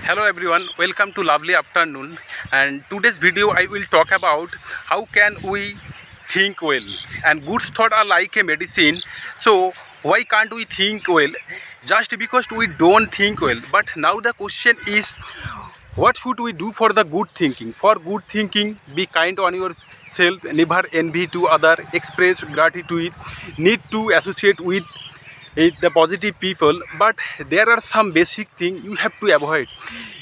Hello everyone, welcome to lovely afternoon, and today's video I will talk about how can we think well. And good thoughts are like a medicine. So why can't we think well? Just because we don't think well. But now the question is, what should we do for the good thinking? For good thinking, be kind on yourself, never envy to other, express gratitude, need to associate with the positive people, but there are some basic things you have to avoid.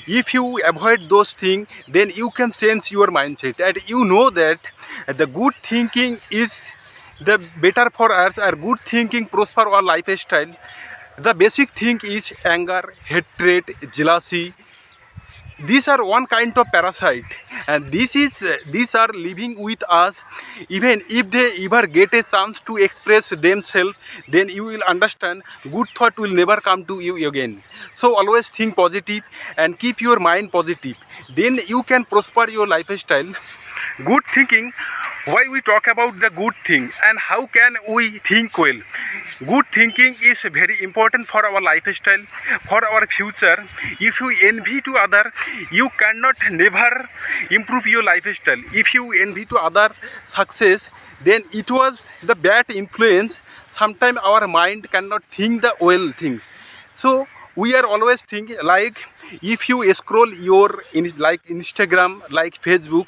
If you avoid those things, then you can change your mindset, and you know that the good thinking is the better for us, or good thinking prosper our lifestyle. The basic thing is anger, hatred, jealousy. These are one kind of parasite, and these are living with us. Even if they ever get a chance to express themselves, then you will understand good thought will never come to you again. So always think positive and keep your mind positive, then you can prosper your lifestyle. Good thinking, why we talk about the good thing and how can we think well. Good thinking is very important for our lifestyle, for our future. If you envy to other, you cannot never improve your lifestyle. If you envy to other success, then it was the bad influence. Sometimes our mind cannot think the well things. So we are always thinking, like if you scroll your like Instagram, like Facebook,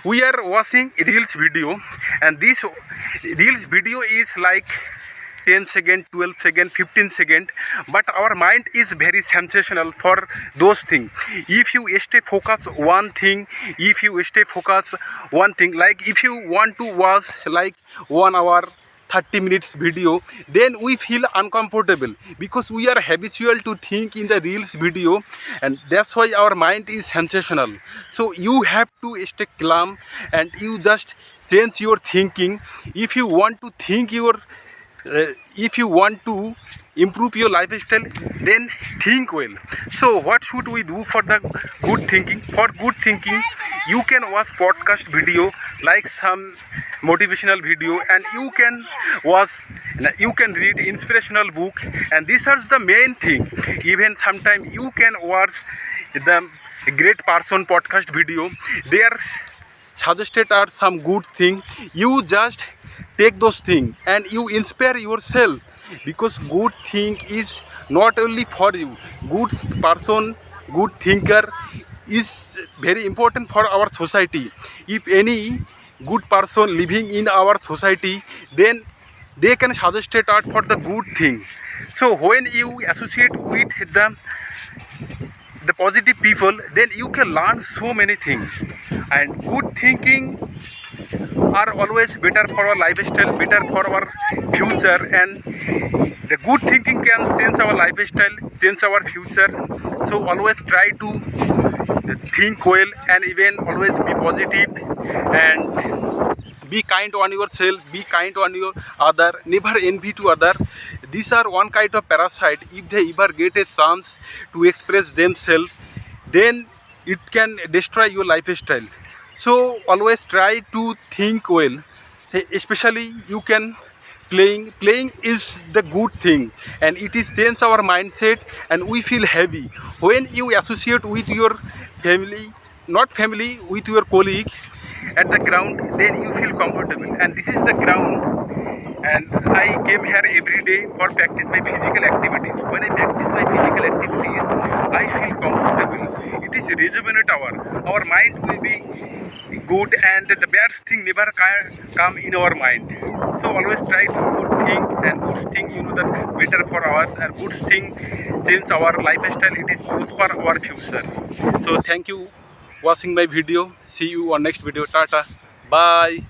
we are watching reels video, and this reels video is like 10 second, 12 second, 15 second, but our mind is very sensational for those things. If you stay focus one thing, like if you want to watch like 1 hour 30 minutes video, then we feel uncomfortable because we are habitual to think in the reels video, and that's why our mind is sensational. So you have to stay calm and you just change your thinking. If you want to think your if you want to improve your lifestyle, then think well. So what should we do for the good thinking? For good thinking, you can watch podcast video like some motivational video, and you can read inspirational book, and these are the main thing. Even sometimes you can watch the great person podcast video. They are suggested are some good thing. You just take those things and you inspire yourself, because good thing is not only for you. Good person, good thinker is very important for our society. If any good person living in our society, then they can suggest it out for the good thing. So when you associate with the positive people, then you can learn so many things. And good thinking are always better for our lifestyle, better for our future, and the good thinking can change our lifestyle, change our future. So always try to think well, and even always be positive, and be kind on yourself, be kind on your other, never envy to other. These are one kind of parasite. If they ever get a chance to express themselves, then it can destroy your lifestyle. So always try to think well. Especially you can playing is the good thing, and it is change our mindset, and we feel heavy when you associate with your family, not family, with your colleague at the ground. Then you feel comfortable, and this is the ground. And I came here every day for practice my physical activities. When I practice my physical activities, I feel comfortable. It is rejuvenate our mind will be good, and the bad thing never come in our mind. So always try to good thing, and good thing, you know, that better for us, and good thing change our lifestyle. It is prosper our future. So thank you watching my video. See you on next video. Tata, bye.